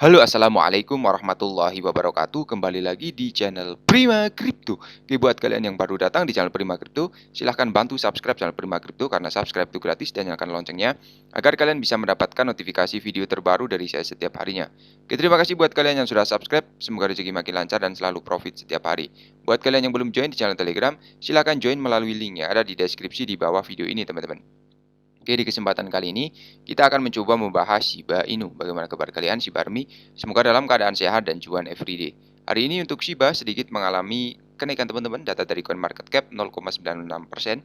Halo, assalamualaikum warahmatullahi wabarakatuh. Kembali lagi di channel Prima Crypto. Oke, buat kalian yang baru datang di channel Prima Crypto, silahkan bantu subscribe channel Prima Crypto karena subscribe itu gratis dan nyalakan loncengnya agar kalian bisa mendapatkan notifikasi video terbaru dari saya setiap harinya. Oke, terima kasih buat kalian yang sudah subscribe. Semoga rezeki makin lancar dan selalu profit setiap hari. Buat kalian yang belum join di channel Telegram, silahkan join melalui link yang ada di deskripsi di bawah video ini, teman-teman. Oke, di kesempatan kali ini kita akan mencoba membahas Shiba Inu. Bagaimana kabar kalian, Shiba Army? Semoga dalam keadaan sehat dan cuan everyday. Hari ini untuk Shiba sedikit mengalami kenaikan, teman-teman. Data dari CoinMarketCap 0,96%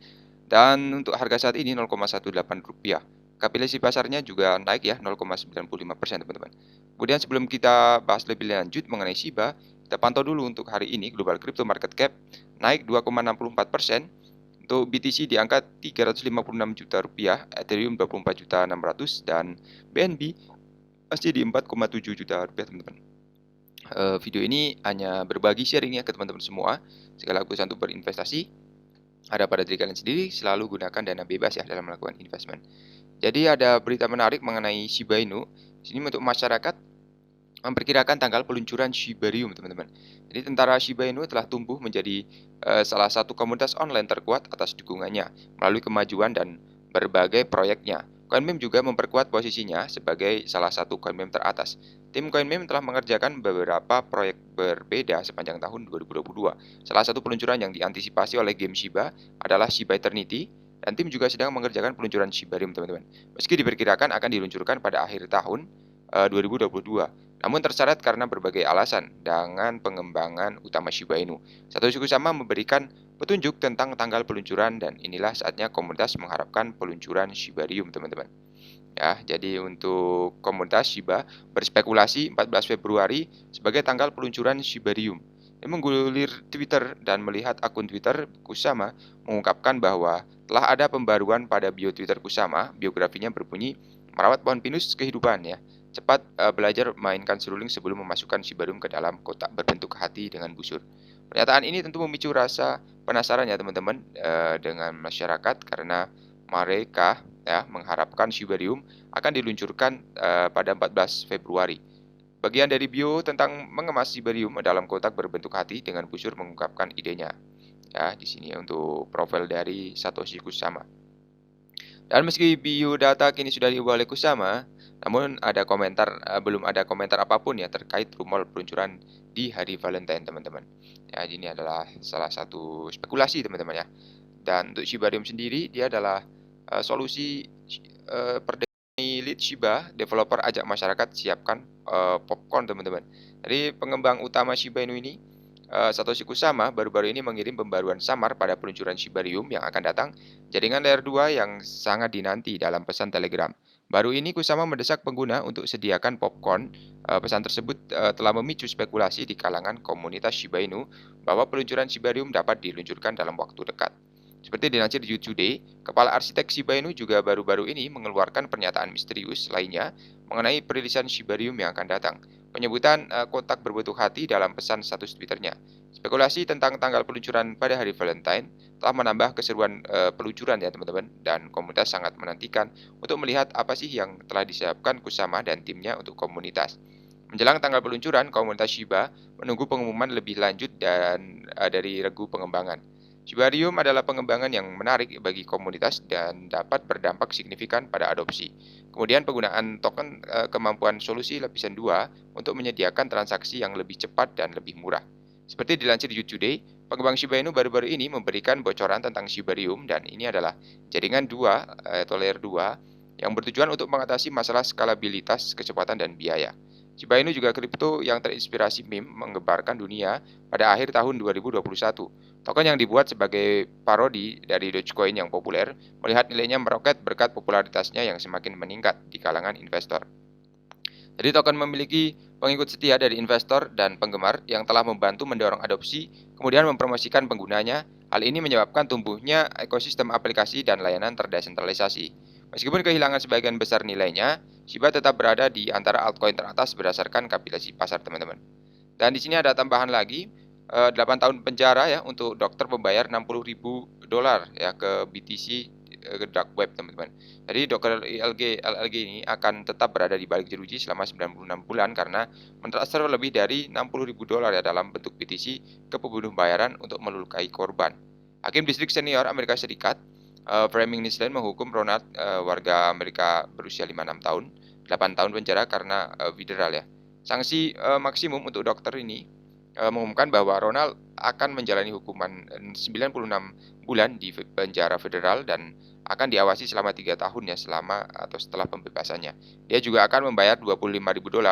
dan untuk harga saat ini 0,18 rupiah. Kapitalisasi pasarnya juga naik ya 0,95%, teman-teman. Kemudian sebelum kita bahas lebih lanjut mengenai Shiba, kita pantau dulu untuk hari ini global crypto market cap naik 2,64%. Untuk BTC di angka 356 juta rupiah, Ethereum 24 juta 600 dan BNB masih di 4,7 juta rupiah, teman-teman. Video ini hanya berbagi sharing ya ke teman-teman semua. Segala keputusan untuk berinvestasi ada pada diri kalian sendiri. Selalu gunakan dana bebas ya dalam melakukan investment. Jadi ada berita menarik mengenai Shiba Inu. Sini untuk masyarakat memperkirakan tanggal peluncuran Shibarium, teman-teman. Jadi tentara Shiba Inu telah tumbuh menjadi salah satu komunitas online terkuat atas dukungannya melalui kemajuan dan berbagai proyeknya. CoinMeme juga memperkuat posisinya sebagai salah satu CoinMeme teratas. Tim CoinMeme telah mengerjakan beberapa proyek berbeda sepanjang tahun 2022. Salah satu peluncuran yang diantisipasi oleh game Shiba adalah Shiba Eternity, dan tim juga sedang mengerjakan peluncuran Shibarium, teman-teman. Meski diperkirakan akan diluncurkan pada akhir tahun 2022. Namun tersyarat karena berbagai alasan dengan pengembangan utama Shiba Inu. Satoshi Kusama memberikan petunjuk tentang tanggal peluncuran dan inilah saatnya komunitas mengharapkan peluncuran Shibarium, teman-teman. Ya, jadi untuk komunitas Shiba berspekulasi 14 Februari sebagai tanggal peluncuran Shibarium. Dia menggulir Twitter dan melihat akun Twitter Kusama mengungkapkan bahwa telah ada pembaruan pada bio Twitter Kusama. Biografinya berbunyi, merawat pohon pinus kehidupan ya. Cepat belajar mainkan seruling sebelum memasukkan Shibarium ke dalam kotak berbentuk hati dengan busur. Pernyataan ini tentu memicu rasa penasaran ya, teman-teman, dengan masyarakat karena mereka ya mengharapkan Shibarium akan diluncurkan pada 14 Februari. Bagian dari bio tentang mengemas Shibarium dalam kotak berbentuk hati dengan busur mengungkapkan idenya. Ya, di sini untuk profil dari Satoshi Kusama. Dan meski biodata kini sudah diubah oleh Kusama, namun belum ada komentar apapun ya terkait rumor peluncuran di hari Valentine, teman-teman. Ya, ini adalah salah satu spekulasi, teman-teman ya. Dan untuk Shibarium sendiri, dia adalah solusi perdana lead Shiba, developer ajak masyarakat siapkan popcorn, teman-teman. Jadi pengembang utama Shiba Inu ini, Satoshi Kusama baru-baru ini mengirim pembaruan samar pada peluncuran Shibarium yang akan datang, jaringan layer 2 yang sangat dinanti dalam pesan Telegram. Baru ini Kusama mendesak pengguna untuk sediakan popcorn. Pesan tersebut telah memicu spekulasi di kalangan komunitas Shiba Inu bahwa peluncuran Shibarium dapat diluncurkan dalam waktu dekat. Seperti dilansir di Today, kepala arsitek Shiba Inu juga baru-baru ini mengeluarkan pernyataan misterius lainnya mengenai perilisan Shibarium yang akan datang. Penyebutan kotak berbentuk hati dalam pesan status Twitternya. Spekulasi tentang tanggal peluncuran pada hari Valentine telah menambah keseruan peluncuran ya, teman-teman, dan komunitas sangat menantikan untuk melihat apa sih yang telah disiapkan Kusama dan timnya untuk komunitas. Menjelang tanggal peluncuran, komunitas Shiba menunggu pengumuman lebih lanjut dan dari regu pengembangan. Shibarium adalah pengembangan yang menarik bagi komunitas dan dapat berdampak signifikan pada adopsi. Kemudian penggunaan token kemampuan solusi lapisan 2 untuk menyediakan transaksi yang lebih cepat dan lebih murah. Seperti dilansir di Today, pengembang Shiba Inu baru-baru ini memberikan bocoran tentang Shibarium dan ini adalah jaringan 2 atau layer 2 yang bertujuan untuk mengatasi masalah skalabilitas, kecepatan, dan biaya. Shiba Inu juga kripto yang terinspirasi meme mengembarkan dunia pada akhir tahun 2021. Token yang dibuat sebagai parodi dari Dogecoin yang populer melihat nilainya meroket berkat popularitasnya yang semakin meningkat di kalangan investor. Jadi token memiliki pengikut setia dari investor dan penggemar yang telah membantu mendorong adopsi, kemudian mempromosikan penggunanya. Hal ini menyebabkan tumbuhnya ekosistem aplikasi dan layanan terdesentralisasi. Meskipun kehilangan sebagian besar nilainya, Shiba tetap berada di antara altcoin teratas berdasarkan kapitalisasi pasar, teman-teman. Dan di sini ada tambahan lagi, 8 tahun penjara ya untuk dokter membayar $60.000 ya ke BTC dark web, teman-teman. Jadi dokter LLG ini akan tetap berada di balik jeruji selama 96 bulan karena mentransfer lebih dari $60.000 ya dalam bentuk petisi ke pembunuh bayaran untuk melukai korban. Hakim Distrik Senior Amerika Serikat Framing Nisland menghukum Ronald, warga Amerika berusia 56 tahun, 8 tahun penjara karena federal ya. Sanksi maksimum untuk dokter ini mengumumkan bahwa Ronald akan menjalani hukuman 96 bulan di penjara federal dan akan diawasi selama 3 tahun ya selama atau setelah pembebasannya. Dia juga akan membayar $25.000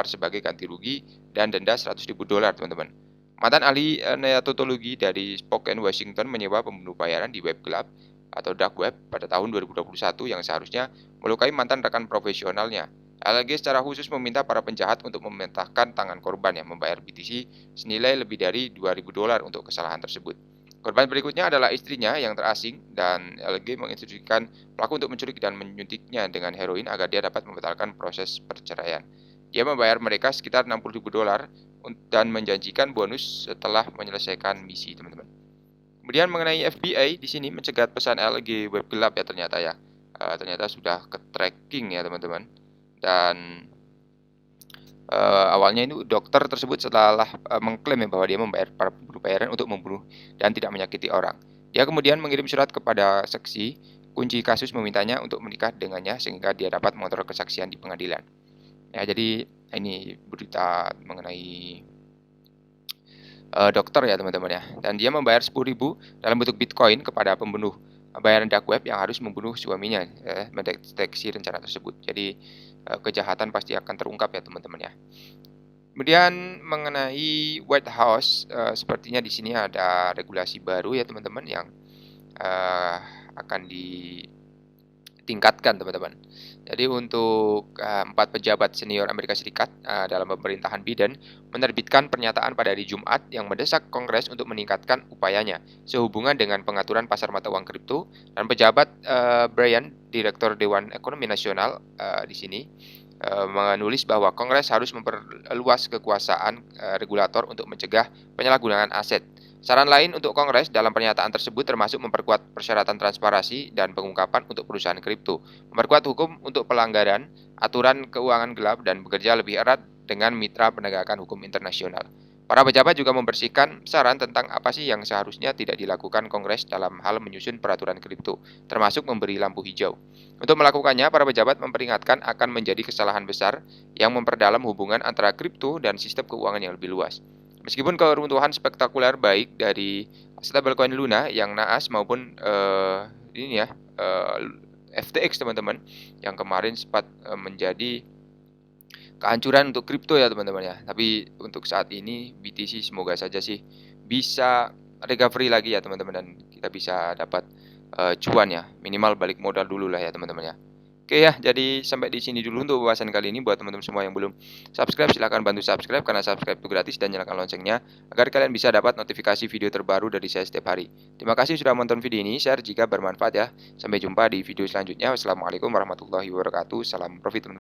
sebagai ganti rugi dan denda $100.000, teman-teman. Mantan ahli neonatologi dari Spokane, Washington menyewa pembunuh bayaran di web gelap atau dark web pada tahun 2021 yang seharusnya melukai mantan rekan profesionalnya. LG secara khusus meminta para penjahat untuk memerintahkan tangan korban yang membayar BTC senilai lebih dari $2.000 untuk kesalahan tersebut. Korban berikutnya adalah istrinya yang terasing dan LG menginstruksikan pelaku untuk menculik dan menyuntiknya dengan heroin agar dia dapat membatalkan proses perceraian. Dia membayar mereka sekitar $60.000 dan menjanjikan bonus setelah menyelesaikan misi, teman-teman. Kemudian mengenai FBI di sini mencegat pesan LG web gelap ya ternyata ya. Ternyata sudah ke tracking ya, teman-teman. Dan awalnya itu dokter tersebut setelah mengklaim ya bahwa dia membayar para pembunuh bayaran untuk membunuh dan tidak menyakiti orang. Dia kemudian mengirim surat kepada saksi kunci kasus memintanya untuk menikah dengannya sehingga dia dapat mengontrol kesaksian di pengadilan. Ya, jadi ini berita mengenai dokter ya, teman-teman ya. Dan dia membayar 10.000 dalam bentuk Bitcoin kepada pembunuh bayaran dark web yang harus membunuh suaminya mendeteksi rencana tersebut. Jadi kejahatan pasti akan terungkap ya, teman-teman ya. Kemudian mengenai White House, sepertinya di sini ada regulasi baru ya, teman-teman, yang akan ditingkatkan, teman-teman. Jadi untuk 4 pejabat senior Amerika Serikat dalam pemerintahan Biden menerbitkan pernyataan pada hari Jumat yang mendesak Kongres untuk meningkatkan upayanya sehubungan dengan pengaturan pasar mata uang kripto, dan pejabat Brian, Direktur Dewan Ekonomi Nasional di sini menulis bahwa Kongres harus memperluas kekuasaan regulator untuk mencegah penyalahgunaan aset. Saran lain untuk Kongres dalam pernyataan tersebut termasuk memperkuat persyaratan transparansi dan pengungkapan untuk perusahaan kripto, memperkuat hukum untuk pelanggaran aturan keuangan gelap, dan bekerja lebih erat dengan mitra penegakan hukum internasional. Para pejabat juga membersihkan saran tentang apa sih yang seharusnya tidak dilakukan Kongres dalam hal menyusun peraturan kripto, termasuk memberi lampu hijau. Untuk melakukannya, para pejabat memperingatkan akan menjadi kesalahan besar yang memperdalam hubungan antara kripto dan sistem keuangan yang lebih luas. Meskipun keruntuhan spektakuler baik dari stablecoin Luna yang naas maupun FTX, teman-teman, yang kemarin sempat menjadi kehancuran untuk kripto ya, teman-teman ya. Tapi untuk saat ini BTC semoga saja sih bisa recovery lagi ya, teman-teman, dan kita bisa dapat cuan ya, minimal balik modal dulu lah ya, teman-teman ya. Oke ya, jadi sampai di sini dulu untuk pembahasan kali ini. Buat teman-teman semua yang belum subscribe, silahkan bantu subscribe karena subscribe itu gratis, dan nyalakan loncengnya agar kalian bisa dapat notifikasi video terbaru dari saya setiap hari. Terima kasih sudah menonton video ini, share jika bermanfaat ya. Sampai jumpa di video selanjutnya. Wassalamualaikum warahmatullahi wabarakatuh. Salam profit, teman-teman.